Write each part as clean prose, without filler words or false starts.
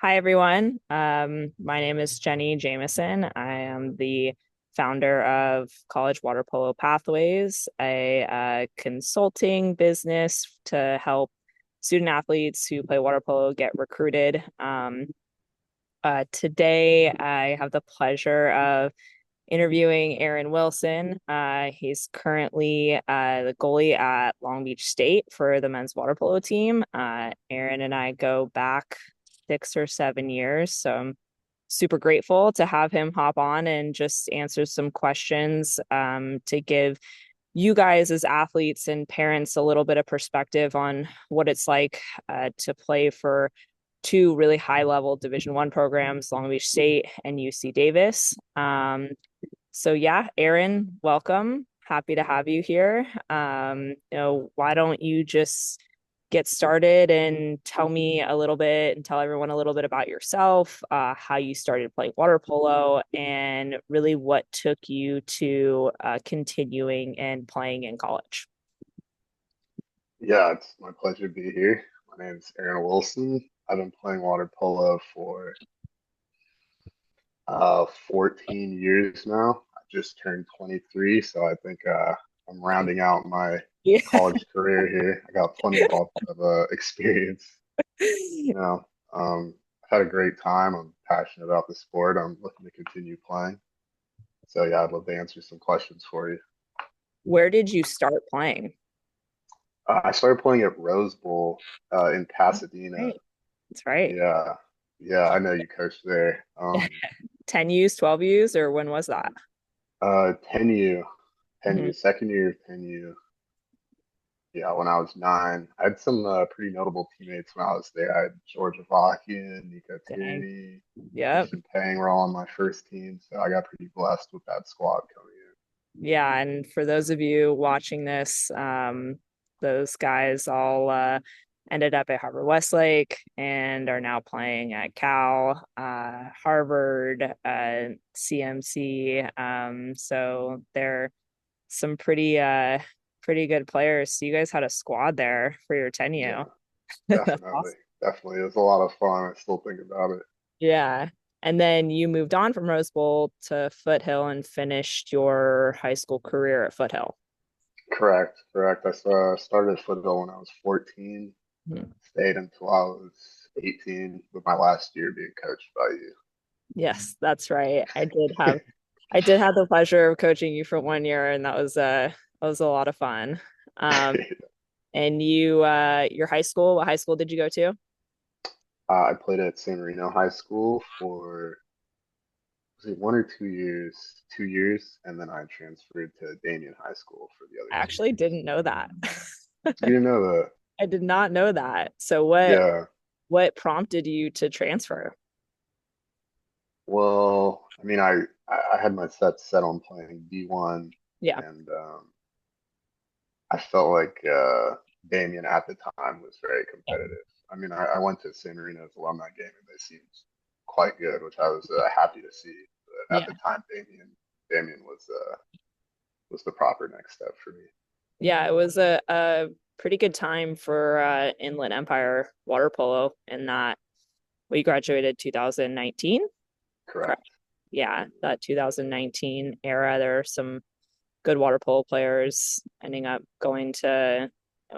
Hi, everyone. My name is Jenny Jameson. I am the founder of College Water Polo Pathways, a consulting business to help student athletes who play water polo get recruited. Today, I have the pleasure of interviewing Aaron Wilson. He's currently the goalie at Long Beach State for the men's water polo team. Aaron and I go back 6 or 7 years, so I'm super grateful to have him hop on and just answer some questions to give you guys as athletes and parents a little bit of perspective on what it's like to play for two really high level Division I programs, Long Beach State and UC Davis. So yeah, Aaron, welcome. Happy to have you here. Why don't you just get started and tell me a little bit and tell everyone a little bit about yourself, how you started playing water polo, and really what took you to continuing and playing in college. Yeah, it's my pleasure to be here. My name is Aaron Wilson. I've been playing water polo for 14 years now. I just turned 23, so I think I'm rounding out my Yeah. college career here. I got plenty of experience. You know, I've had a great time. I'm passionate about the sport. I'm looking to continue playing. So yeah, I'd love to answer some questions for you. Where did you start playing? I started playing at Rose Bowl in Pasadena. Right. That's right. Yeah, yeah, I know you coached there. 10 U's, 12 U's, or when was that? 10U, 10U, Mhm. second year of 10U. Yeah, when I was nine, I had some pretty notable teammates when I was there. I had George Avakian, Nico Dang. Tierney, Yep. Christian Pang were all on my first team, so I got pretty blessed with that squad coming Yeah, and for those of you watching this, those guys all ended up at Harvard Westlake and are now playing at Cal, Harvard, CMC. So they're some pretty good players. So you guys had a squad there for your in. 10U. Yeah, That's definitely, awesome. definitely. It was a lot of fun. I still think about it. Yeah. And then you moved on from Rose Bowl to Foothill and finished your high school career at Foothill. Correct, correct. Started football when I was 14, Mhm. stayed until I was 18, with my last year being coached by Yes, that's right. you. I did have the pleasure of coaching you for 1 year, and that was a lot of fun. And your high school, what high school did you go to? I played at San Marino High School for was it 1 or 2 years? 2 years, and then I transferred to Damien High School for the other I actually 2 years. didn't know that. You didn't know that? I did not know that. So Yeah. what prompted you to transfer? Well, I mean, I had my set on playing D1, Yeah. and I felt like Damien at the time was very competitive. I mean, I went to San Marino's alumni game, and they seemed quite good, which I was happy to see. But at Yeah. the time, Damien was the proper next step for me. Yeah, it was a pretty good time for Inland Empire water polo in that we graduated 2019. Correct. Correct. Yeah, that 2019 era, there are some good water polo players ending up going to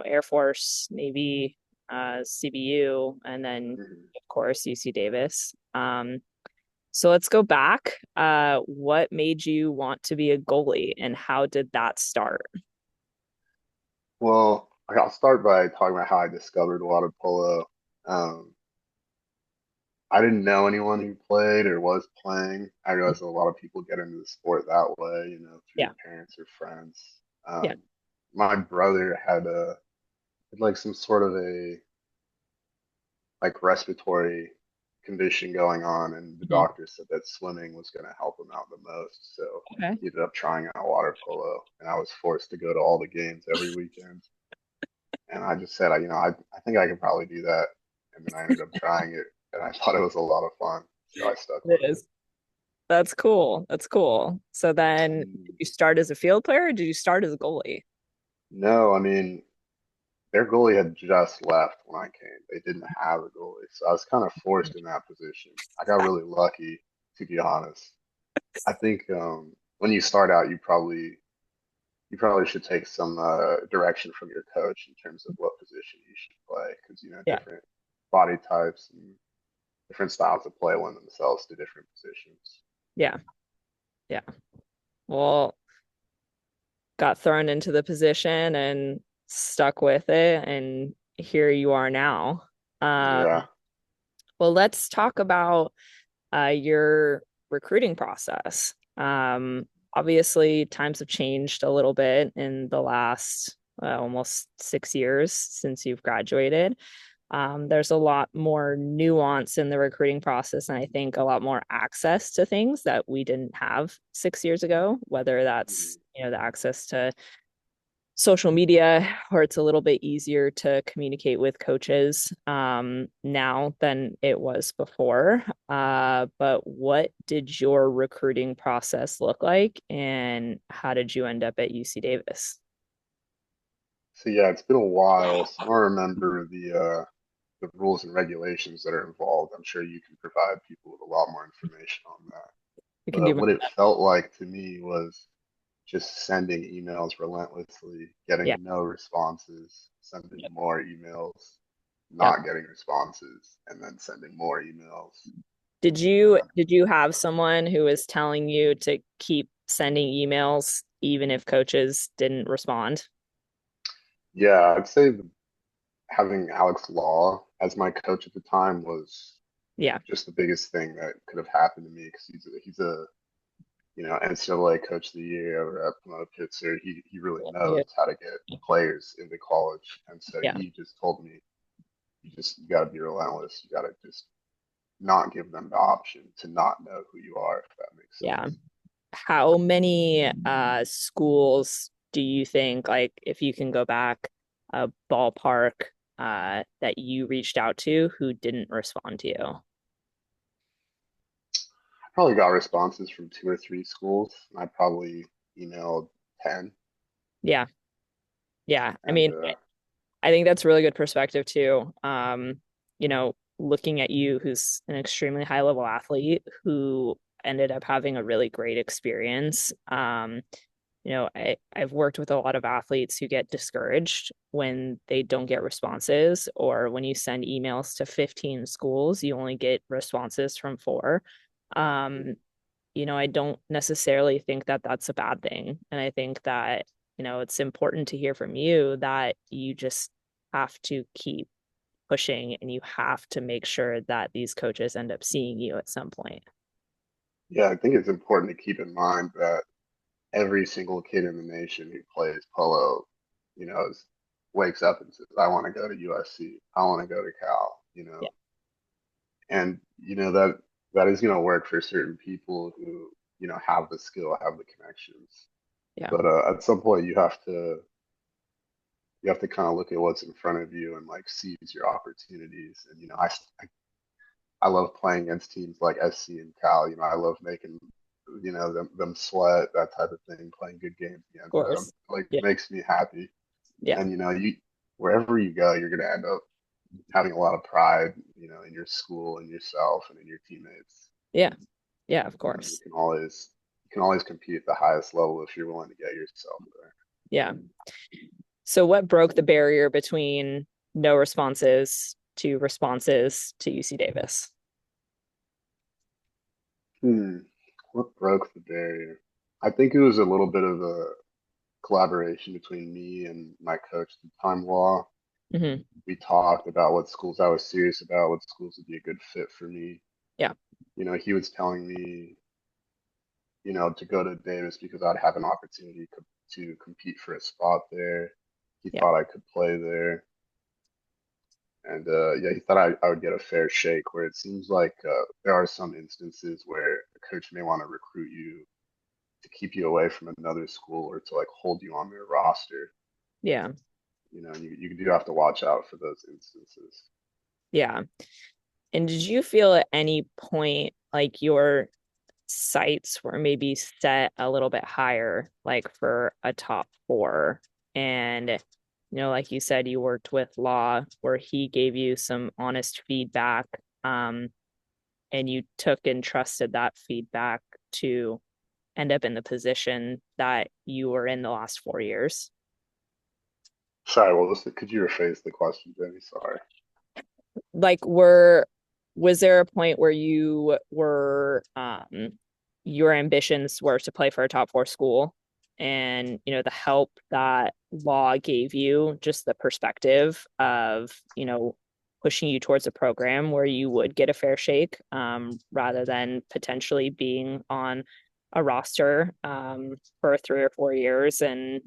Air Force, Navy, CBU, and then Mhm. of course UC Davis. So let's go back. What made you want to be a goalie, and how did that start? Well, I'll start by talking about how I discovered water polo. Um, I didn't know anyone who played or was playing. I realized a lot of people get into the sport that way, through Yeah, their parents or friends. yeah. My brother had like some sort of a like respiratory condition going on, and the Mhm. doctor said that swimming was going to help him out the most. So Okay. he ended up trying out water polo, and I was forced to go to all the games every weekend. And I just said, I think I could probably do that. And then I ended up trying it, and I thought it was a lot of fun, so I stuck It with it. is. That's cool. That's cool. So then, did Mm, you start as a field player or did you start as a goalie? No, I mean, their goalie had just left when I came. They didn't have a goalie, so I was kind of forced in that position. I got really lucky, to be honest. I think when you start out, you probably should take some direction from your coach in terms of what position you should play, because Yeah, different body types and different styles of play lend themselves to different positions. yeah, yeah. Well, got thrown into the position and stuck with it, and here you are now. Um, Yeah. well, let's talk about your recruiting process. Obviously, times have changed a little bit in the last almost 6 years since you've graduated. There's a lot more nuance in the recruiting process, and I think a lot more access to things that we didn't have 6 years ago, whether that's, Mhm. the access to social media, or it's a little bit easier to communicate with coaches now than it was before. But what did your recruiting process look like, and how did you end up at UC Davis? So yeah, it's been a while, so I don't remember the rules and regulations that are involved. I'm sure you can provide people with a lot more information on that. You can do But my, what it felt like to me was just sending emails relentlessly, yeah, getting no responses, sending yep, more emails, yep. not getting responses, and then sending more emails. Did you Uh, did you have someone who was telling you to keep sending emails even if coaches didn't respond? yeah, I'd say having Alex Law as my coach at the time was Yeah, just the biggest thing that could have happened to me because he's a NCAA Coach of the Year over at Polo. He really yeah, knows how to get players into college, and so yeah, he just told me you got to be relentless. You got to just not give them the option to not know who you are, if that makes yeah. sense. How many schools do you think, like, if you can go back, a ballpark that you reached out to who didn't respond to you? I probably got responses from two or three schools. And I probably emailed 10, Yeah, yeah. I and mean, I think that's really good perspective too. Looking at you, who's an extremely high level athlete who ended up having a really great experience. I've worked with a lot of athletes who get discouraged when they don't get responses, or when you send emails to 15 schools, you only get responses from four. Um, I don't necessarily think that that's a bad thing. And I think that, it's important to hear from you that you just have to keep pushing, and you have to make sure that these coaches end up seeing you at some point. yeah, I think it's important to keep in mind that every single kid in the nation who plays polo, wakes up and says, "I want to go to USC. I want to go to Cal." Yeah, And that is going to work for certain people who have the skill, have the connections. yeah, But at some point, you have to kind of look at what's in front of you and like seize your opportunities. And I love playing against teams like SC and Cal. I love making them sweat, that type of thing, playing good games of against them. course. Like Yeah, makes me happy. yeah, And you wherever you go, you're gonna end up having a lot of pride, in your school and yourself and in your teammates. yeah, yeah, of You know, you course. can always you can always compete at the highest level if you're willing to get yourself there. Yeah. So what broke the barrier between no responses to UC Davis? Hmm. What broke the barrier? I think it was a little bit of a collaboration between me and my coach at the time, Law. Hmm. We talked about what schools I was serious about, what schools would be a good fit for me. Yeah, He was telling me, to go to Davis because I'd have an opportunity to compete for a spot there. He yeah, thought I could play there. And yeah, he thought I would get a fair shake, where it seems like there are some instances where a coach may want to recruit you to keep you away from another school or to like hold you on their roster. yeah, You do have to watch out for those instances. yeah. And did you feel at any point like your sights were maybe set a little bit higher, like for a top four? And like you said, you worked with Law where he gave you some honest feedback, um, and you took and trusted that feedback to end up in the position that you were in the last 4 years. Sorry, well, could you rephrase the question, Jenny? Sorry. Like, was there a point where you were your ambitions were to play for a top four school, and the help that Law gave you, just the perspective of pushing you towards a program where you would get a fair shake, rather than potentially being on a roster for 3 or 4 years, and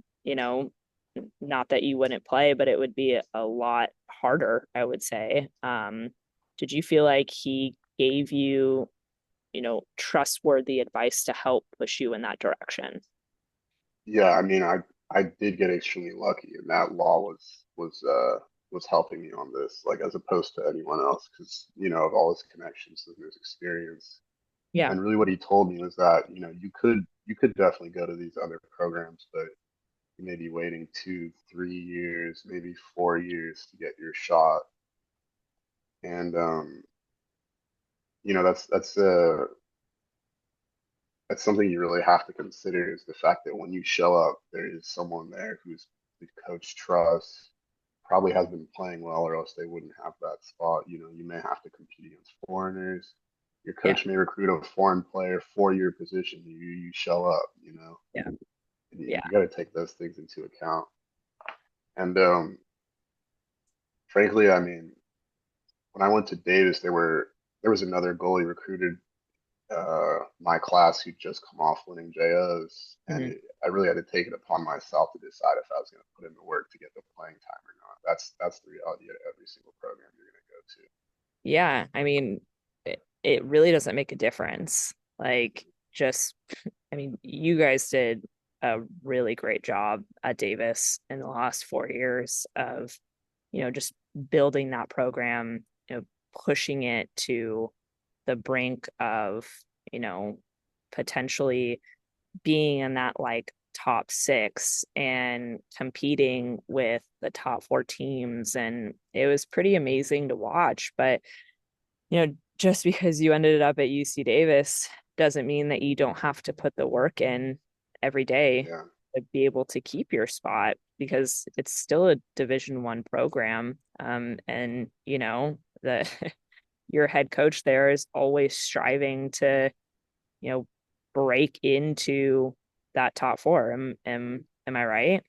not that you wouldn't play, but it would be a lot harder, I would say. Did you feel like he gave you, trustworthy advice to help push you in that direction? Yeah, I mean, I did get extremely lucky, and that law was helping me on this, like as opposed to anyone else, because of all his connections and his experience. Yeah. And really, what he told me was that you could definitely go to these other programs, but you may be waiting 2, 3 years, maybe 4 years to get your shot. And that's something you really have to consider is the fact that when you show up, there is someone there who's the coach trusts, probably has been playing well, or else they wouldn't have that spot. You may have to compete against foreigners. Your Yeah. coach may recruit a foreign player for your position. You show up, Yeah. and Yeah. you got to take those things into account. And frankly, I mean, when I went to Davis, there was another goalie recruited my class who'd just come off winning JOs, and Mhm. I really had to take it upon myself to decide if I was going to put in the work to get the playing time or not. That's the reality of every single program you're going to go to. Yeah. I mean, it really doesn't make a difference. Like, just, I mean, you guys did a really great job at Davis in the last 4 years of, just building that program, pushing it to the brink of, you know, potentially being in that like top six and competing with the top four teams. And it was pretty amazing to watch. But, just because you ended up at UC Davis doesn't mean that you don't have to put the work in every day Yeah, to be able to keep your spot, because it's still a Division I program. And the your head coach there is always striving to, you know, break into that top four. Am I right?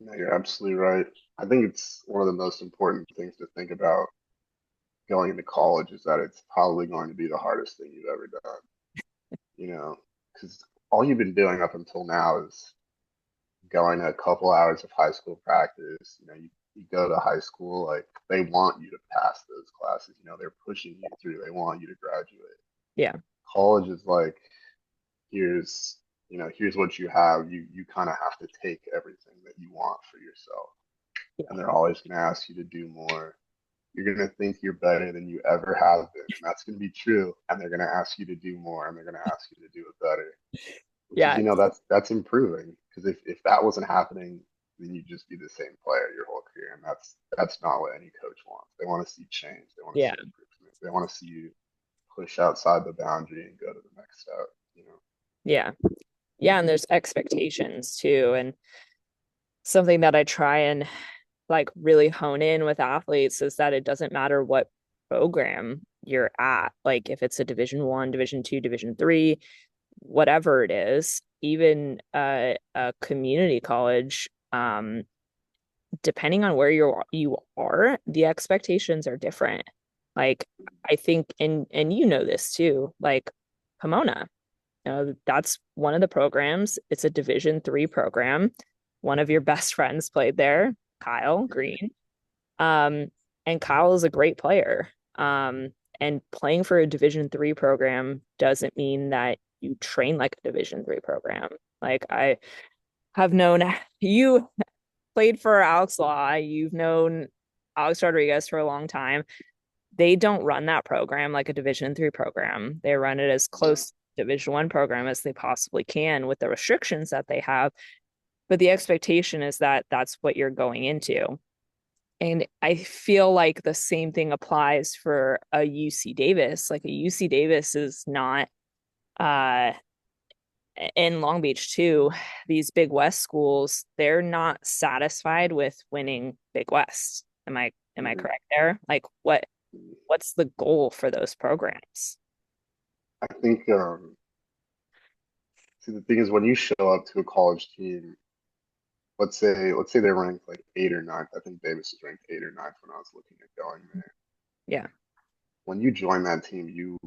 no, you're absolutely right. I think it's one of the most important things to think about going into college is that it's probably going to be the hardest thing you've ever done. Because all you've been doing up until now is going to a couple hours of high school practice. You go to high school, like they want you to pass those classes. They're pushing you through. They want you to graduate. Yeah. College is like, here's, here's what you have. You kind of have to take everything that you want for yourself. Yeah. And they're always going to ask you to do more. You're going to think you're better than you ever have been. And that's going to be true. And they're going to ask you to do more and they're going to ask you to do it better, which is Yeah. that's improving, because if that wasn't happening, then you'd just be the same player your whole career, and that's not what any coach wants. They want to see change, they want to Yeah. see improvement, they want to see you push outside the boundary and go to the next step. Yeah. Yeah. And there's expectations too. And something that I try and like really hone in with athletes is that it doesn't matter what program you're at. Like, if it's a Division I, Division II, Division III, whatever it is, even a community college, depending on where you are, the expectations are different. Like, I think, and this too, like Pomona, that's one of the programs. It's a Division III program. One of your best friends played there, Kyle Green. Um, and Kyle is a great player. And playing for a Division III program doesn't mean that you train like a Division III program. Like, I have known you played for Alex Law, you've known Alex Rodriguez for a long time. They don't run that program like a Division III program. They run it as Yeah, close to Division I program as they possibly can with the restrictions that they have. but the expectation is that that's what you're going into. And I feel like the same thing applies for a UC Davis. Like a UC Davis is not uh in Long Beach too, these Big West schools, they're not satisfied with winning Big West. Am I Mhm. correct there? Like what's the goal for those programs? I think see the thing is when you show up to a college team, let's say they're ranked like eighth or ninth. I think Davis is ranked eighth or ninth when I was looking at going there. Yeah. When you join that team, you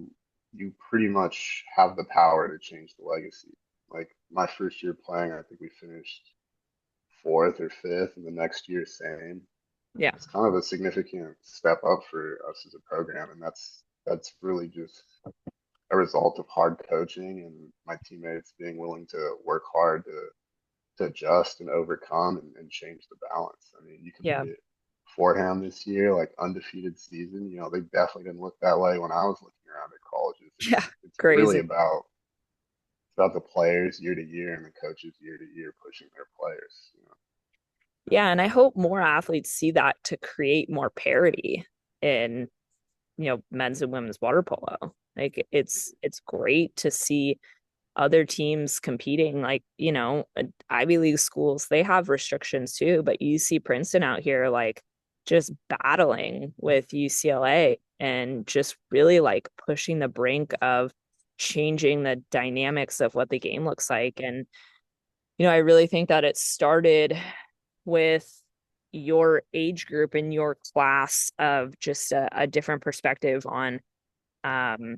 pretty much have the power to change the legacy. Like my first year playing, I think we finished fourth or fifth, and the next year same. Yeah. It's kind of a significant step up for us as a program, and that's really just a result of hard coaching and my teammates being willing to work hard to adjust and overcome and change the balance. I mean, you can look Yeah. at Fordham this year, like undefeated season. They definitely didn't look that way when I was looking around at colleges. Yeah. It's really Crazy. about the players year to year and the coaches year to year pushing their players. Yeah, and I hope more athletes see that to create more parity in, men's and women's water polo. Like it's great to see other teams competing, like, Ivy League schools, they have restrictions too, but you see Princeton out here like just battling with UCLA and just really like pushing the brink of changing the dynamics of what the game looks like. And, I really think that it started with your age group and your class of just a different perspective on um,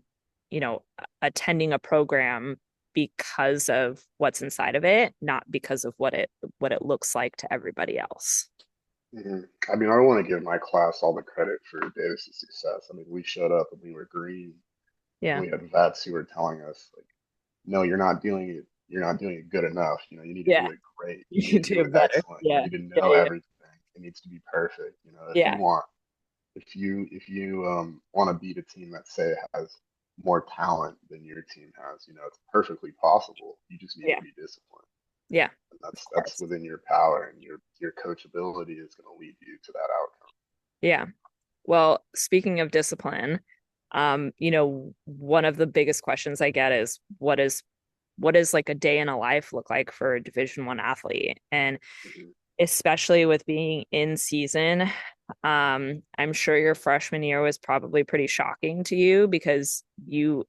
attending a program because of what's inside of it, not because of what it looks like to everybody else. Hmm. I mean, I want to give my class all the credit for Davis's success. I mean, we showed up and we were green, and Yeah. we had vets who were telling us like, no, you're not doing it. You're not doing it good enough. You need to Yeah. do it great. You You need can to do do it better. excellent. You Yeah. need to Yeah. know Yeah. everything. It needs to be perfect. Yeah. If you want to beat a team that say has more talent than your team has, it's perfectly possible. You just need to Yeah. be disciplined, Yeah. and Of that's course. within your power, and your coachability is going to lead you to that outcome. Yeah. Well, speaking of discipline, one of the biggest questions I get is what is like a day in a life look like for a Division 1 athlete? And Hmm. especially with being in season, I'm sure your freshman year was probably pretty shocking to you because you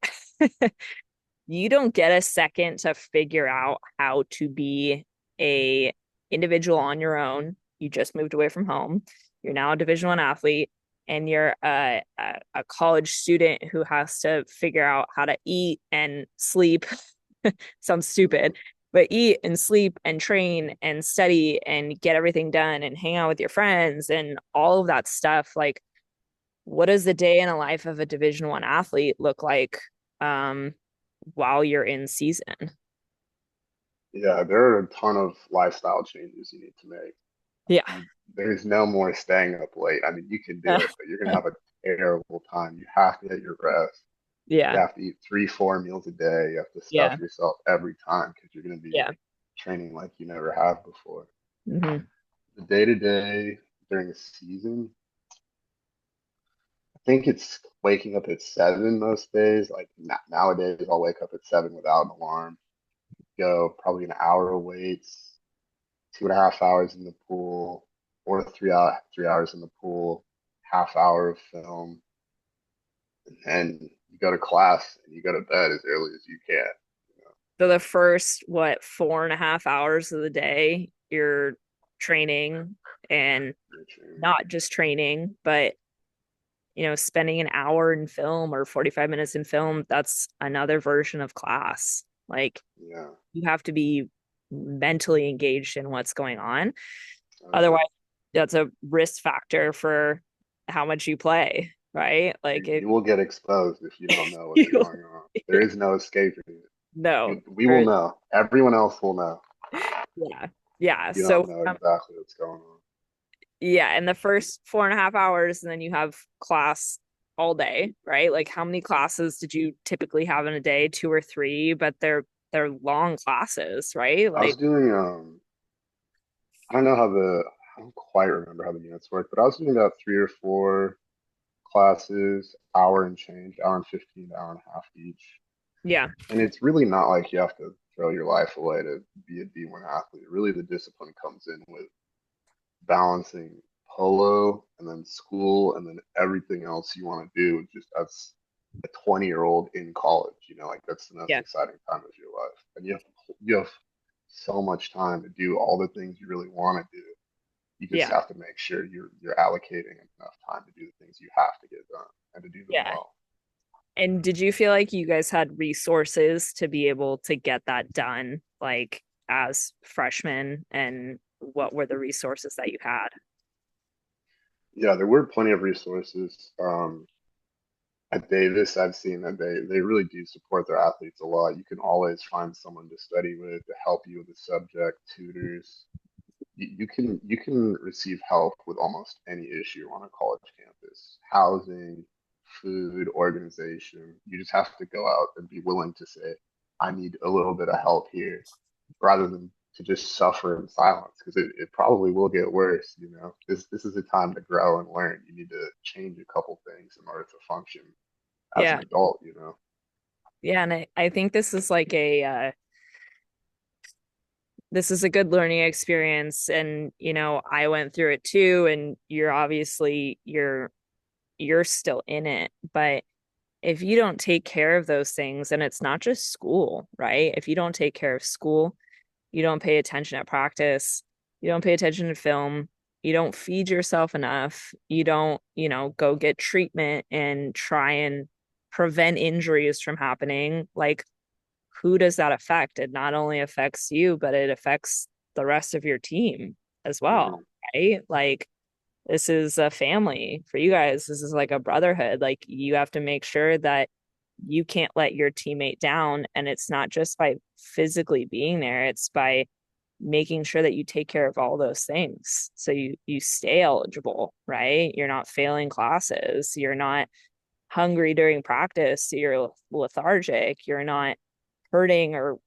don't get a second to figure out how to be a individual on your own. You just moved away from home. You're now a Division 1 athlete, and you're a college student who has to figure out how to eat and sleep. Sounds stupid, but eat and sleep and train and study and get everything done and hang out with your friends and all of that stuff. Like, what does the day in a life of a Division 1 athlete look like um, while you're in season? Yeah, there are a ton of lifestyle changes you need to make. Yeah. There's no more staying up late. I mean, you can do it, but you're gonna have a terrible time. You have to get your rest. You Yeah. have to eat 3, 4 meals a day. You have to Yeah. stuff yourself every time because you're gonna be Yeah. training like you never have before. Hmm. The day to day during the season, I think it's waking up at 7 most days. Like nowadays, I'll wake up at 7 without an alarm. Go probably an hour of weights, 2.5 hours in the pool, or 3 hours in the pool, half hour of film, and you go to class and you go to bed as early as you can. You know, So the first, what, 4.5 hours of the day, you're training and you're training. not just training, but spending an hour in film or 45 minutes in film, that's another version of class. Like Yeah. you have to be mentally engaged in what's going on. Oh yeah. Otherwise, that's a risk factor for how much you play, right? Like You if will get exposed if you don't know what's you going on. There is no escaping it. no, We will or know. Everyone else will know. yeah, yeah. You don't So know exactly what's going on. yeah, in the first 4.5 hours, and then you have class all day, right? Like how many classes did you typically have in a day? Two or three, but they're long classes, right? I was Like doing I don't know how I don't quite remember how the units work, but I was doing about 3 or 4 classes, hour and change, hour and 15, hour and a half each. Yeah, And it's really not like you have to throw your life away to be a D1 athlete. Really, the discipline comes in with balancing polo and then school and then everything else you want to do just as a 20-year-old in college. Like that's the most yeah, exciting time of your life. And you have so much time to do all the things you really want to do. You just yeah, have to make sure you're allocating enough time to do the things you have to get done and to do them yeah. well. And did you feel like you guys had resources to be able to get that done, like as freshmen? And what were the resources that you had? Yeah, there were plenty of resources. At Davis, I've seen that they really do support their athletes a lot. You can always find someone to study with to help you with the subject, tutors. You can receive help with almost any issue on a college campus. Housing, food, organization. You just have to go out and be willing to say, I need a little bit of help here, rather than to just suffer in silence, because it probably will get worse. This is a time to grow and learn. You need to change a couple things in order to function as an Yeah, adult. yeah, and I think this is like a this is a good learning experience, and I went through it too, and you're still in it, but if you don't take care of those things, and it's not just school, right? If you don't take care of school, you don't pay attention at practice, you don't pay attention to film, you don't feed yourself enough, you don't, go get treatment and try and prevent injuries from happening, like who does that affect? It not only affects you, but it affects the rest of your team as well, Hmm. right? Like this is a family for you guys. This is like a brotherhood. Like you have to make sure that you can't let your teammate down. And it's not just by physically being there, it's by making sure that you take care of all those things. So you stay eligible, right? You're not failing classes. You're not hungry during practice. So you're lethargic. You're not hurting or,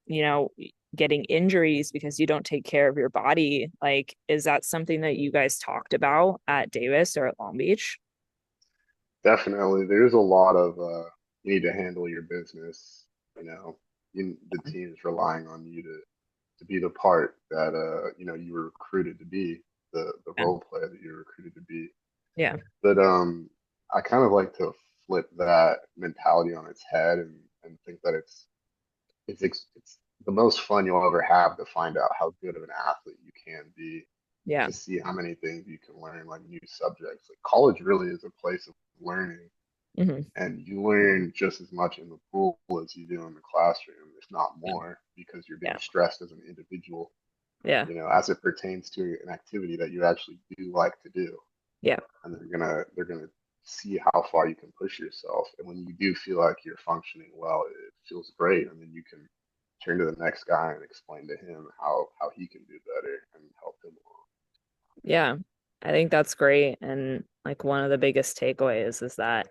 getting injuries because you don't take care of your body. Like, is that something that you guys talked about at Davis or at Long Beach? Definitely, there's a lot of you need to handle your business. You know, the team is relying on you to be the part that you were recruited to be, the Yeah. role player that you were recruited to be. Yeah. But I kind of like to flip that mentality on its head and think that it's the most fun you'll ever have to find out how good of an athlete you can be, Yeah. to see how many things you can learn, like new subjects. Like college really is a place of learning, Hmm. and you learn just as much in the pool as you do in the classroom, if not Yeah. more, because you're being Yeah. stressed as an individual, Yeah. as it pertains to an activity that you actually do like to do. Yeah. And they're gonna see how far you can push yourself. And when you do feel like you're functioning well, it feels great. And then you can turn to the next guy and explain to him how he can do better and help him along. Yeah. I think that's great. And like one of the biggest takeaways is that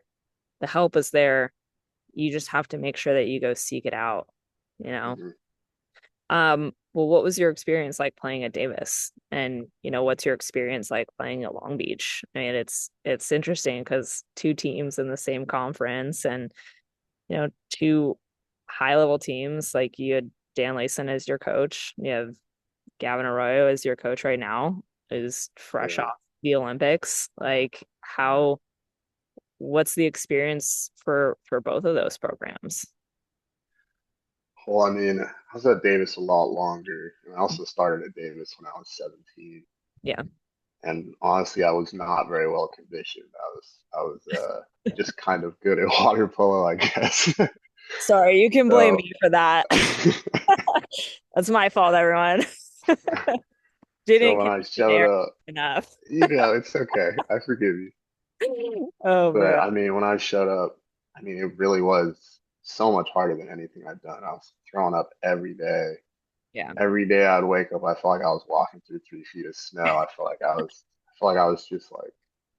the help is there. You just have to make sure that you go seek it out, you know? Hmm. Well, what was your experience like playing at Davis? And, what's your experience like playing at Long Beach? I mean, it's interesting because two teams in the same conference and, two high level teams. Like you had Dan Layson as your coach. You have Gavin Arroyo as your coach right now, is fresh Yeah. off the Olympics. Like what's the experience for both of those programs? Well, I mean, I was at Davis a lot longer, and I also started at Davis when I was 17. Yeah. And honestly, I was not very well conditioned. I was just kind of good at water polo, I guess. Sorry, you can blame So me for that. That's my fault, everyone. so Didn't when I condition showed Aaron up, enough. it's okay. I forgive you. Oh But man. I mean, when I showed up, I mean, it really was so much harder than anything I'd done. I was throwing up every day. Yeah. Every day I'd wake up, I felt like I was walking through 3 feet of snow. I felt like I was just like,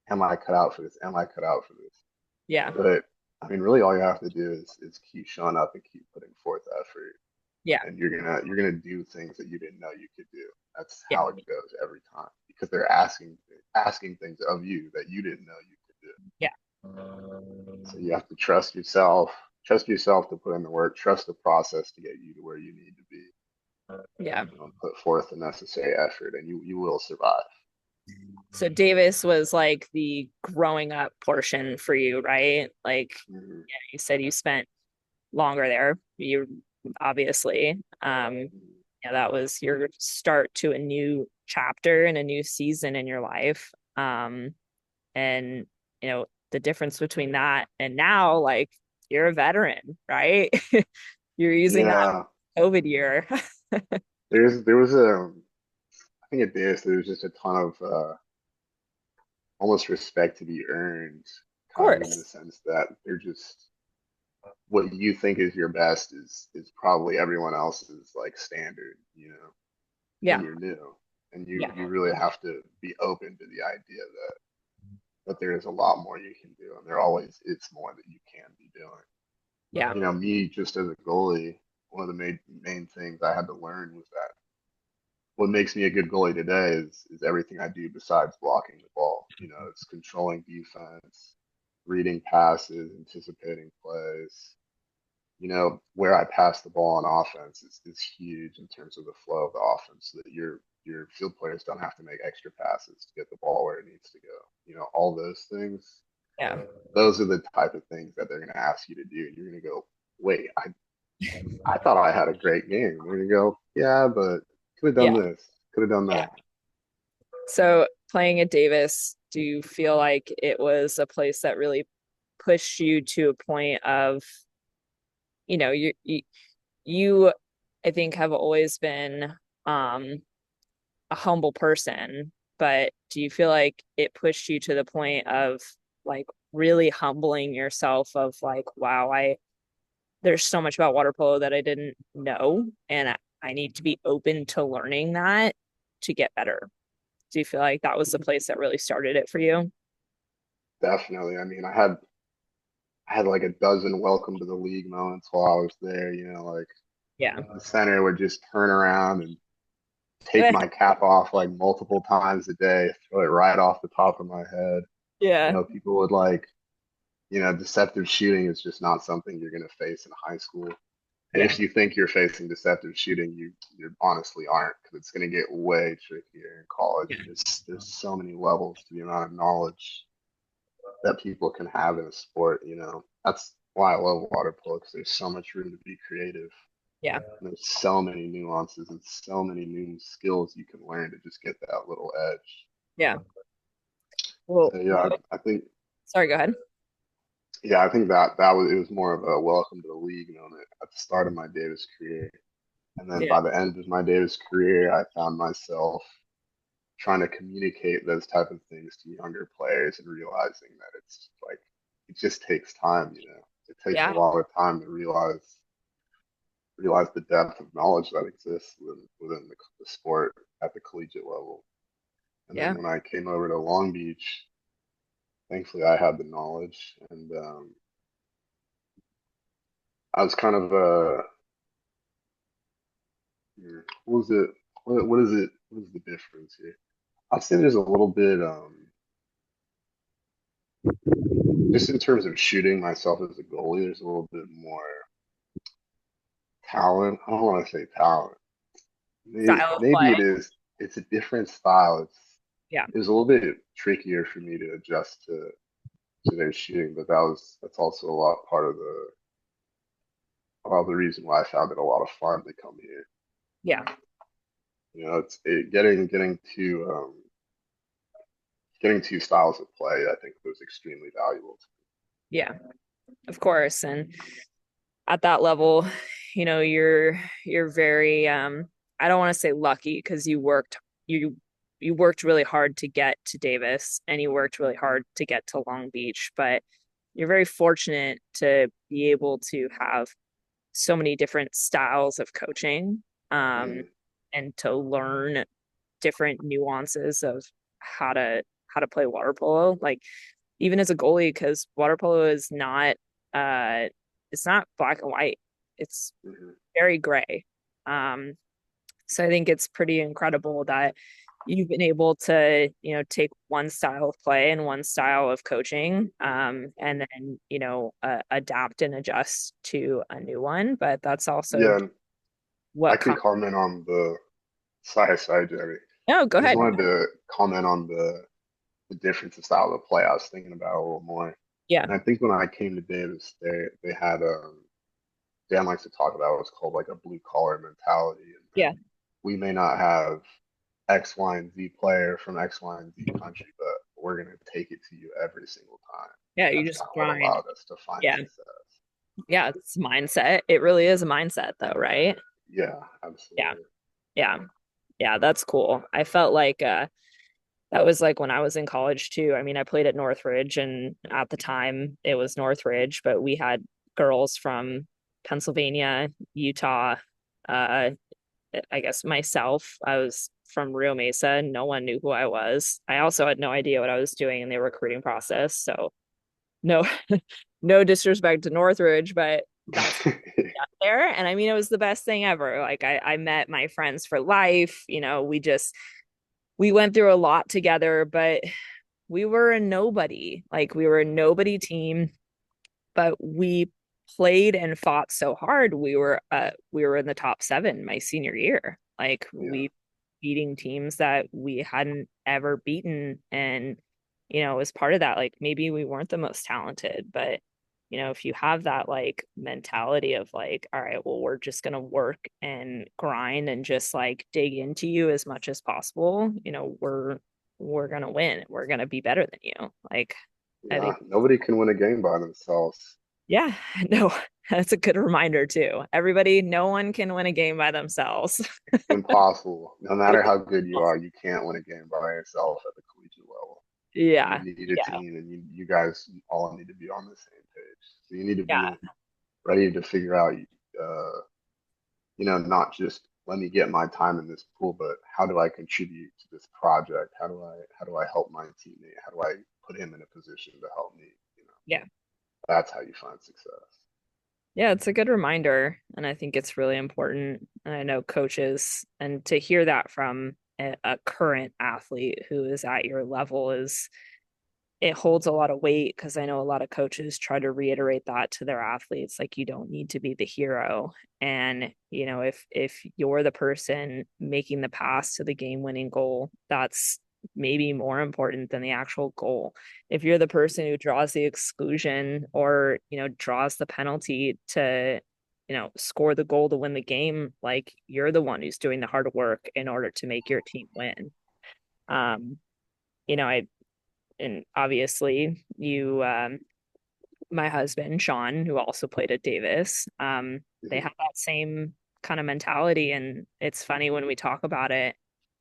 am I cut out for this? Am I cut out for this? Yeah. But I mean, really, all you have to do is keep showing up and keep putting forth effort, Yeah. and you're gonna do things that you didn't know you could do. That's Yeah. how it goes every time because they're asking things of you that you didn't know you could do. Yeah. So you have to trust yourself to put in the work, trust the process to get you to where you need to be. Yeah. Put forth the necessary effort, and you will survive. So Davis was like the growing up portion for you, right? Like, Mhm. yeah, you said you spent longer there. You obviously, Mhm. yeah, that was your start to a new chapter and a new season in your life. And the difference between that and now, like you're a veteran, right? You're using that Yeah, COVID year. Of there was a I think at this there was just a ton of almost respect to be earned, kind of in the course. sense that they're just what you think is your best is probably everyone else's like standard, when Yeah. you're new, and you Yeah. really have to be open to the idea that there is a lot more you can do, and there always is more that you can be doing. Yeah. Me just as a goalie, one of the main things I had to learn was that what makes me a good goalie today is everything I do besides blocking the ball. It's controlling defense, reading passes, anticipating plays. Where I pass the ball on offense is huge in terms of the flow of the offense so that your field players don't have to make extra passes to get the ball where it needs to go. All those things. Yeah. Those are the type of things that they're going to ask you to do. And you're going to go, wait, I thought I had a great game. They're going to go, yeah, but could have done Yeah. this, could have done Yeah. that. So playing at Davis, do you feel like it was a place that really pushed you to a point of, you I think have always been a humble person, but do you feel like it pushed you to the point of like really humbling yourself of like, wow, there's so much about water polo that I didn't know, and I need to be open to learning that to get better. Do you feel like that was the place that really started it for you? Definitely. I mean, I had like a dozen welcome to the league moments while I was there. Like Yeah. the center would just turn around and take my cap off like multiple times a day, throw it right off the top of my head. Yeah. People would like, deceptive shooting is just not something you're going to face in high school. And Yeah. if you think you're facing deceptive shooting, you honestly aren't because it's going to get way trickier in college. Yeah. There's so many levels to the amount of knowledge that people can have in a sport. That's why I love water polo because there's so much room to be creative. Yeah. And there's so many nuances and so many new skills you can learn to just get that little edge. Yeah. Well, So yeah, I think sorry, go ahead. yeah, I think that was it was more of a welcome to the league moment at the start of my Davis career. And then Yeah. by the end of my Davis career, I found myself trying to communicate those type of things to younger players and realizing that it's like it just takes time. It takes a Yeah. lot of time to realize the depth of knowledge that exists within the sport at the collegiate level. And Yeah. then when I came over to Long Beach, thankfully I had the knowledge, and I was kind of what was it? What is it? What is the difference here? I'd say there's a little bit just in terms of shooting myself as a goalie, there's a little bit more talent. I don't want to say talent. Style of Maybe play. it is. It's a different style. Yeah. It was a little bit trickier for me to adjust to their shooting, but that's also a lot part of the reason why I found it a lot of fun to come here. Yeah. Getting two styles of play. I think was extremely valuable. Yeah. Of course. And at that level, you're very I don't want to say lucky because you worked really hard to get to Davis and you worked really hard to get to Long Beach, but you're very fortunate to be able to have so many different styles of coaching, um Mm, and to learn different nuances of how to play water polo, like even as a goalie, because water polo is not uh it's not black and white. It's mm-hmm. very gray. Um So I think it's pretty incredible that you've been able to, take one style of play and one style of coaching, and then, adapt and adjust to a new one. But that's also Yeah, and I what can comes. comment on the sorry, Jerry. No, go I just ahead. wanted to comment on the difference of style of play. I was thinking about it a little more. Yeah, And I think when I came to Davis, they had Dan likes to talk about what's called like a blue collar mentality. And yeah, we may not have X, Y, and Z player from X, Y, and Z country, but we're gonna take it to you every single time. yeah. You That's just kind of what grind. allowed us to find Yeah, success. yeah. It's mindset. It really is a mindset, though, right? Yeah, Yeah, absolutely. yeah, yeah. That's cool. I felt like that was like when I was in college too. I mean, I played at Northridge, and at the time it was Northridge, but we had girls from Pennsylvania, Utah. Uh, I guess myself, I was from Rio Mesa. No one knew who I was. I also had no idea what I was doing in the recruiting process. So no, no disrespect to Northridge, but that's there. And I mean, it was the best thing ever. Like I met my friends for life. We went through a lot together, but we were a nobody. Like we were a nobody team, but we played and fought so hard. We were in the top seven my senior year. Like Yeah, we beating teams that we hadn't ever beaten. And, it was part of that. Like maybe we weren't the most talented, but if you have that like mentality of like, all right, well, we're just gonna work and grind and just like dig into you as much as possible, we're gonna win. We're gonna be better than you. Like I yeah. think, Nobody can win a game by themselves. yeah, no, that's a good reminder too. Everybody, no one can win a game by themselves. Impossible. No matter how good you are, you can't win a game by yourself at the collegiate level. You Yeah, need a yeah, team, and you guys all need to be on the same page. So you need to yeah, be ready to figure out, not just let me get my time in this pool, but how do I contribute to this project? How do I help my teammate? How do I put him in a position to help me? You know, yeah. that's how you find success. Yeah, it's a good reminder. And I think it's really important. And I know coaches, and to hear that from a current athlete who is at your level is it holds a lot of weight because I know a lot of coaches try to reiterate that to their athletes, like you don't need to be the hero. And, if you're the person making the pass to the game-winning goal, that's maybe more important than the actual goal. If you're the person who draws the exclusion or, draws the penalty to, score the goal to win the game, like you're the one who's doing the hard work in order to make your team win. Um, I and obviously my husband Sean, who also played at Davis, they Mhm. have that same kind of mentality. And it's funny when we talk about it,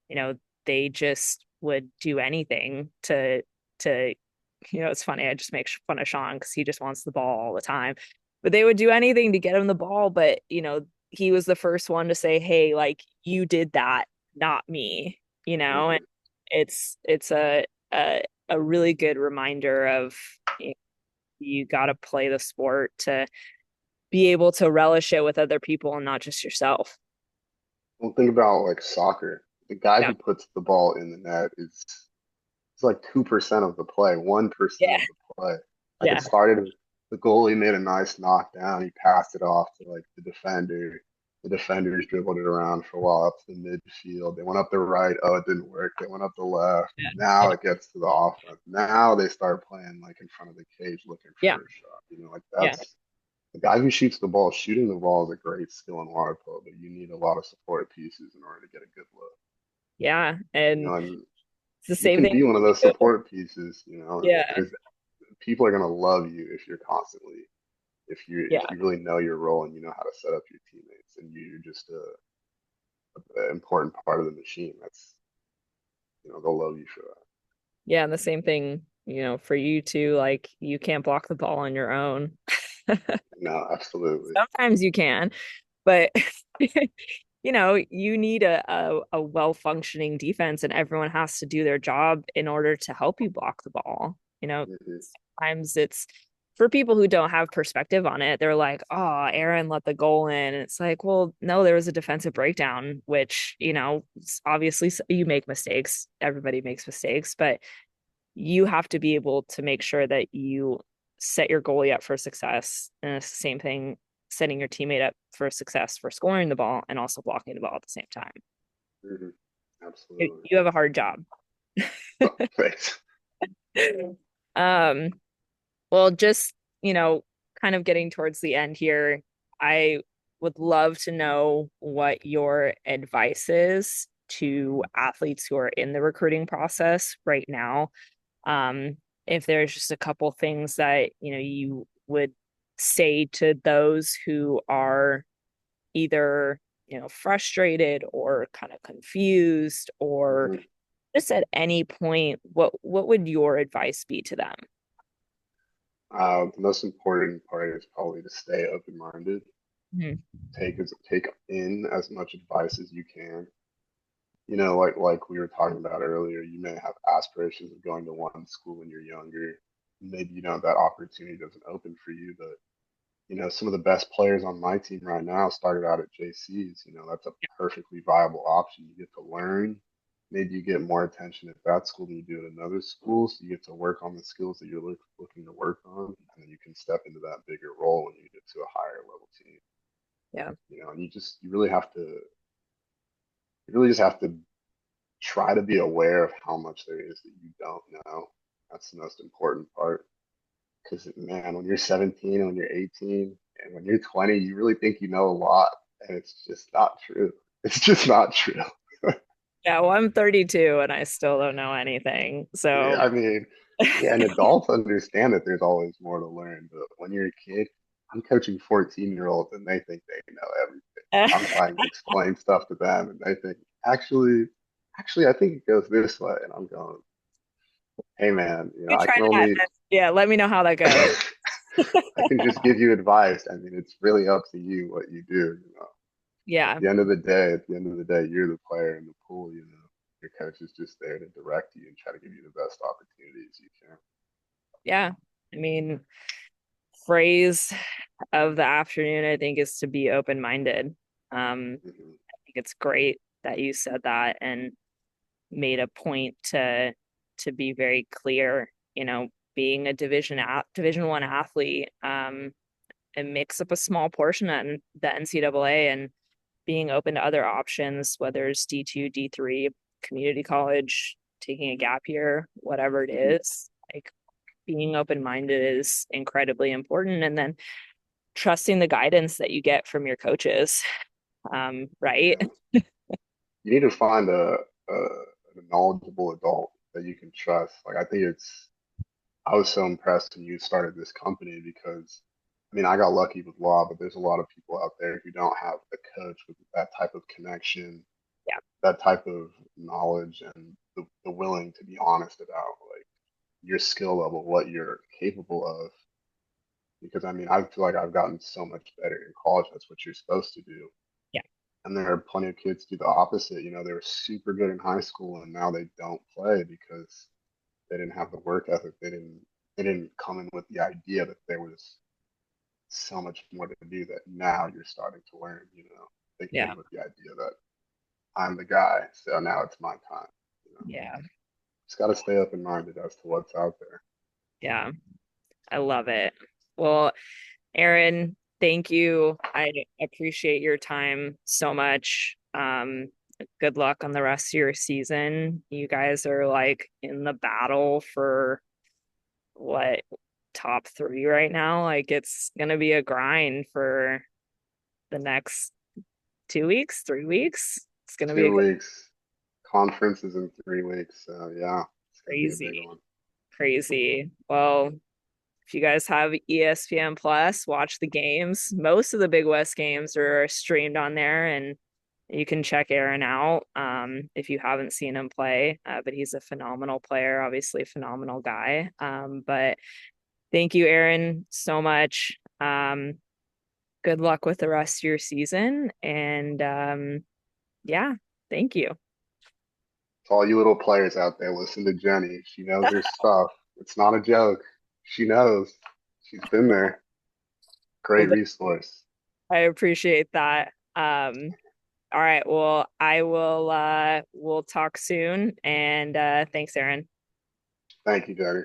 you know they just would do anything to it's funny, I just make fun of Sean because he just wants the ball all the time, but they would do anything to get him the ball. But he was the first one to say, hey, like you did that, not me. And Mhm. it's a really good reminder of, you got to play the sport to be able to relish it with other people and not just yourself. Well, think about like soccer. The guy Yeah. who puts the ball in the net is it's like 2% of the play, 1% Yeah. of the play. Like Yeah. it started, the goalie made a nice knockdown. He passed it off to like the defender. The defenders dribbled it around for a while up to the midfield. They went up the right. Oh, it didn't work. They went up the left. Yeah. Now it gets to the offense. Now they start playing like in front of the cage looking Yeah. for a shot. Like Yeah. that's the guy who shoots the ball. Shooting the ball is a great skill in water polo, but you need a lot of support pieces in order to get a good look. Yeah. And And it's the you same can thing. be one of those support pieces. Yeah. There's people are gonna love you if you're constantly if Yeah. you really know your role and you know how to set up your teammates and you're just a important part of the machine. That's they'll love you for that. Yeah. And the same thing, for you too, like you can't block the ball on your own. No, absolutely. Sometimes you can, but you need a well-functioning defense, and everyone has to do their job in order to help you block the ball. Hmm. Sometimes it's for people who don't have perspective on it, they're like, oh, Aaron let the goal in. And it's like, well, no, there was a defensive breakdown, which, obviously you make mistakes. Everybody makes mistakes, but you have to be able to make sure that you set your goalie up for success. And it's the same thing, setting your teammate up for success for scoring the ball and also blocking the ball at the same time. Hmm. You Absolutely. you have a hard job. Oh, thanks. Um, well, just, you know, kind of getting towards the end here, I would love to know what your advice is to athletes who are in the recruiting process right now. Um, if there's just a couple things that, you would say to those who are either, frustrated or kind of confused or Hmm. just at any point, what would your advice be to them? The most important part is probably to stay open-minded. Mhm. Take in as much advice as you can. Like we were talking about earlier, you may have aspirations of going to one school when you're younger. Maybe that opportunity doesn't open for you, but some of the best players on my team right now started out at JCs. That's a perfectly viable option. You get to learn. Maybe you get more attention at that school than you do at another school. So you get to work on the skills that you're looking to work on, and then you can step into that bigger role when you get to a higher level team. Yeah. And you really just have to try to be aware of how much there is that you don't know. That's the most important part. Because, man, when you're 17 and when you're 18 and when you're 20, you really think you know a lot. And it's just not true. It's just not true. Yeah, well, I'm 32 and I still don't know anything. Yeah, So, I mean, yeah, and adults understand that there's always more to learn. But when you're a kid, I'm coaching 14-year-olds and they think they know everything. I'm trying to explain stuff to them and they think, actually, I think it goes this way. And I'm going, hey, man, you I try can that. only Yeah, let me know how that goes. I can just give you advice. I mean, it's really up to you what you do. At Yeah. the end of the day, you're the player in the pool. Your coach is just there to direct you and try to give you the best opportunities you can. Yeah. I mean, phrase of the afternoon, I think, is to be open-minded. Hmm. I think it's great that you said that and made a point to be very clear, being a division one athlete, it makes up a small portion in the NCAA and being open to other options, whether it's D2, D3, community college, taking a gap year, whatever it Hmm. is, like being open minded is incredibly important. And then trusting the guidance that you get from your coaches. Right. Yeah. You need to find a knowledgeable adult that you can trust. Like, I was so impressed when you started this company because, I mean, I got lucky with law, but there's a lot of people out there who don't have a coach with that type of connection, Yeah. that type of knowledge, and the willing to be honest about like your skill level, what you're capable of. Because I mean, I feel like I've gotten so much better in college. That's what you're supposed to do. Yeah. And there are plenty of kids do the opposite. They were super good in high school and now they don't play because they didn't have the work ethic. They didn't come in with the idea that there was so much more to do that now you're starting to learn. They came Yeah. in with the idea that I'm the guy, so now it's my time. Yeah. Just got to stay open minded as to what's out there. Yeah. I love it. Well, Aaron, thank you. I appreciate your time so much. Good luck on the rest of your season. You guys are like in the battle for what, top three right now. Like it's gonna be a grind for the next 2 weeks, 3 weeks. It's gonna be a 2 weeks, conference is in 3 weeks, so yeah, it's gonna be a big crazy, one. crazy. Well, if you guys have ESPN Plus, watch the games. Most of the Big West games are streamed on there, and you can check Aaron out if you haven't seen him play. But he's a phenomenal player, obviously a phenomenal guy. But thank you, Aaron, so much. Good luck with the rest of your season, and yeah, thank you. To all you little players out there, listen to Jenny. She knows her stuff. It's not a joke. She knows. She's been there. Well, Great resource. I appreciate that. All right. Well, I will we'll talk soon and thanks, Aaron. Thank you, Jenny.